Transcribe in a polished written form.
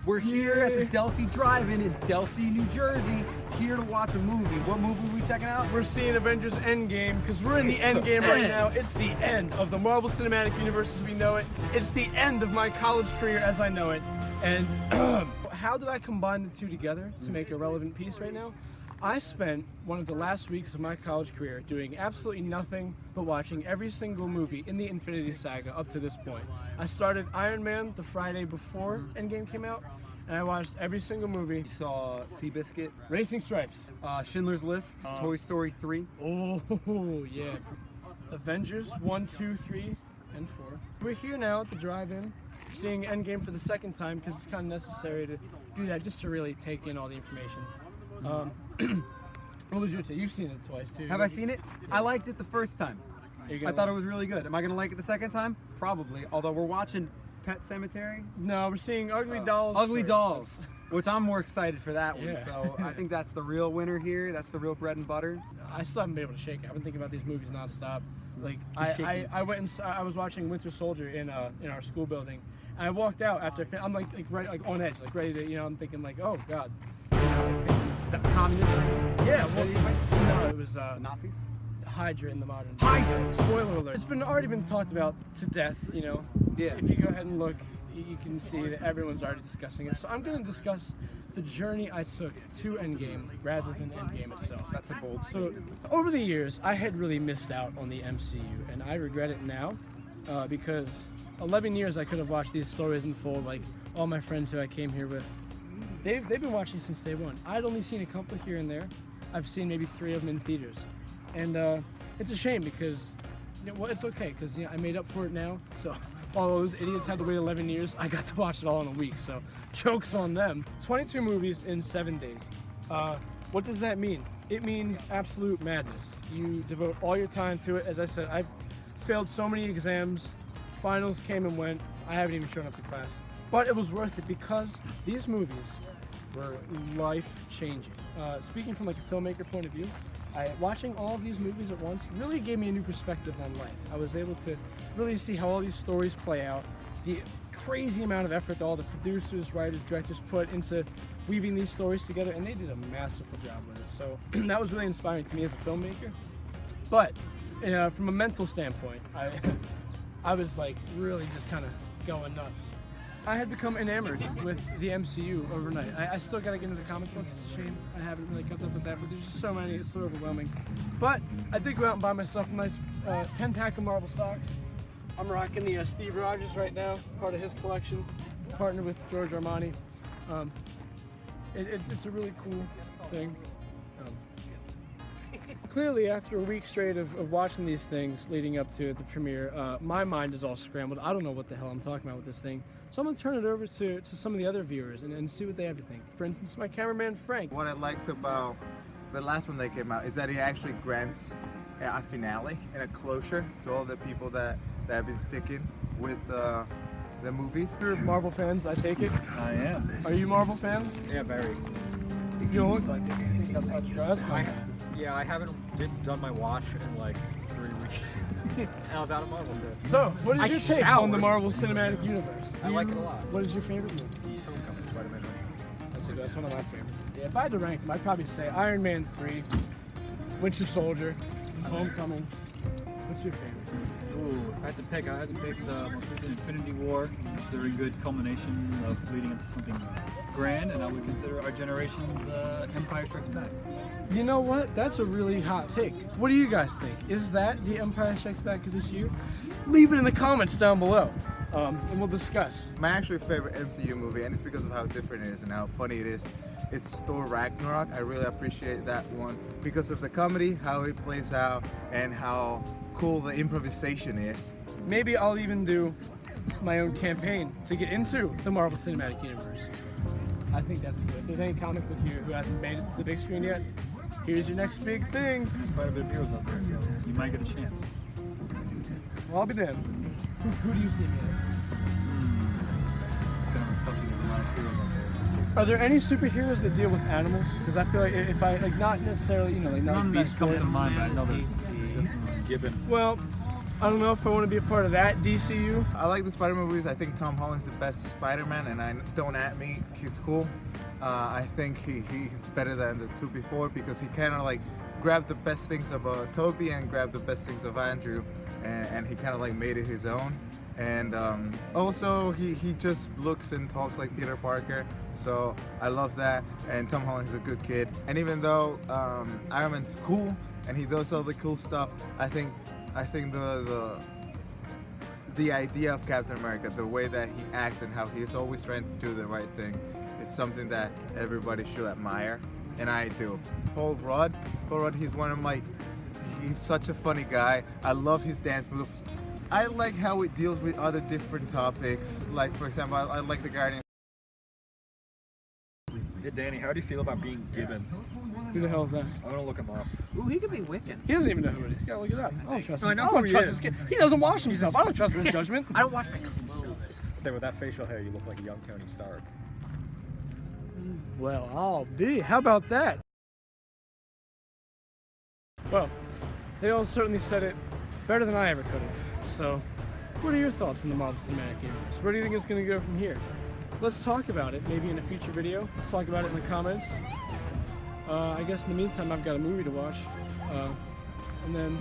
We're here at the Delsea Drive-In in Delsea, New Jersey, here to watch a movie. What movie are we checking out? We're seeing Avengers Endgame, because we're in the Endgame right now. It's the end of the Marvel Cinematic Universe as we know it. It's the end of my college career as I know it. And how did I combine the two together to make a relevant piece right now? I spent one of the last weeks of my college career doing absolutely nothing but watching every single movie in the Infinity Saga up to this point. I started Iron Man the Friday before Endgame came out, and I watched every single movie. You saw Seabiscuit, Racing Stripes, Schindler's List, Toy Story 3. Oh, yeah. Avengers 1, 2, 3, and 4. We're here now at the drive-in, seeing Endgame for the second time because it's kind of necessary to do that just to really take in all the information. What was your take? You've seen it twice too. Have I seen it? I liked it the first time. I thought it was really good. Am I going to like it the second time? Probably. Although we're watching Pet Cemetery. No, we're seeing Ugly Dolls. Ugly first. Dolls, which I'm more excited for that one. Yeah. So I think that's the real winner here. That's the real bread and butter. I still haven't been able to shake it. I've been thinking about these movies nonstop. Like I went and I was watching Winter Soldier in our school building. And I walked out after I'm like on edge, like ready to I'm thinking like, oh God. Is that the communists? Yeah. Well, no, it was Nazis. Hydra in the modern. Hydra. Spoiler alert. It's already been talked about to death. Yeah. If you go ahead and look, you can see that everyone's already discussing it. So I'm going to discuss the journey I took to Endgame rather than Endgame itself. That's a bold. So over the years, I had really missed out on the MCU, and I regret it now because 11 years I could have watched these stories in full. Like all my friends who I came here with, they've been watching since day one. I'd only seen a couple here and there. I've seen maybe 3 of them in theaters, and it's a shame because well, it's okay because I made up for it now. So all those idiots had to wait 11 years. I got to watch it all in a week. So joke's on them. 22 movies in 7 days. What does that mean? It means absolute madness. You devote all your time to it. As I said, I've failed so many exams. Finals came and went. I haven't even shown up to class. But it was worth it because these movies were life-changing. Speaking from like a filmmaker point of view, watching all of these movies at once really gave me a new perspective on life. I was able to really see how all these stories play out, the crazy amount of effort that all the producers, writers, directors put into weaving these stories together, and they did a masterful job with it. So that was really inspiring to me as a filmmaker. But from a mental standpoint, I was like really just kind of going nuts. I had become enamored with the MCU overnight. I still gotta get into the comic books. It's a shame I haven't really kept up with that, but there's just so many, it's so overwhelming. But I did go out and buy myself a nice 10-pack of Marvel socks. I'm rocking the Steve Rogers right now, part of his collection, partnered with George Armani. It's a really cool thing. Clearly, after a week straight of watching these things leading up to the premiere, my mind is all scrambled. I don't know what the hell I'm talking about with this thing. So I'm going to turn it over to some of the other viewers and see what they have to think. For instance, my cameraman, Frank. What I liked about the last one that came out is that it actually grants a finale and a closure to all the people that have been sticking with the movies. You're Marvel fans, I take it? I am. Are you Marvel fans? Yeah, very. You don't look like it. I think that's how it's dressed. Yeah, I haven't done my watch in like 3 weeks. And I was out of Marvel. So, what is your take on the Marvel Cinematic Universe? I like it a lot. What is your favorite movie? Homecoming, Spider-Man. That's one of my favorites. Yeah, if I had to rank them, I'd probably say Iron Man 3, Winter Soldier, Homecoming. What's your favorite? Ooh, I had to pick the most recent Infinity War. It's a very good culmination of leading up to something grand, and I would consider our generation's Empire Strikes Back. You know what? That's a really hot take. What do you guys think? Is that the Empire Strikes Back of this year? Leave it in the comments down below, and we'll discuss. My actual favorite MCU movie, and it's because of how different it is and how funny it is, it's Thor Ragnarok. I really appreciate that one because of the comedy, how it plays out, and how cool the improvisation is. Maybe I'll even do my own campaign to get into the Marvel Cinematic Universe. I think that's good. If there's any comic book here who hasn't made it to the big screen yet, here's your next big thing. There's quite a bit of heroes out there, so you might get a chance. Well, I'll be damned. Who do you see me as? Kind of tough, there's a lot of heroes out there. Are there any superheroes that deal with animals? Because I feel like if I, not necessarily, like not None that Beast comes Boy. to mind, but I know there's definitely given. Well, I don't know if I want to be a part of that DCU. I like the Spider movies. I think Tom Holland's the best Spider-Man, and don't at me, he's cool. I think he's better than the two before because he kind of like grabbed the best things of Toby and grabbed the best things of Andrew, and he kind of like made it his own. And also he just looks and talks like Peter Parker, so I love that. And Tom Holland's a good kid. And even though Iron Man's cool and he does all the cool stuff, I think the idea of Captain America, the way that he acts and how he's always trying to do the right thing, is something that everybody should admire, and I do. Paul Rudd, he's he's such a funny guy. I love his dance moves. I like how it deals with other different topics. Like, for example, I like the Guardian. Hey Danny, how do you feel about being Gibbon? Who the hell is that? I'm gonna look him up. Ooh, he could be Wiccan. He doesn't even know who it is. He's got to look it up. I don't trust him. I know I don't who he trust is. this kid. He doesn't wash himself. I don't trust his judgment. I don't watch my Then with that facial hair, you look like a young Tony Stark. Well, I'll be. How about that? Well, they all certainly said it better than I ever could have. So, what are your thoughts on the Marvel Cinematic Universe? Where do you think it's going to go from here? Let's talk about it, maybe in a future video. Let's talk about it in the comments. I guess in the meantime, I've got a movie to watch. And then...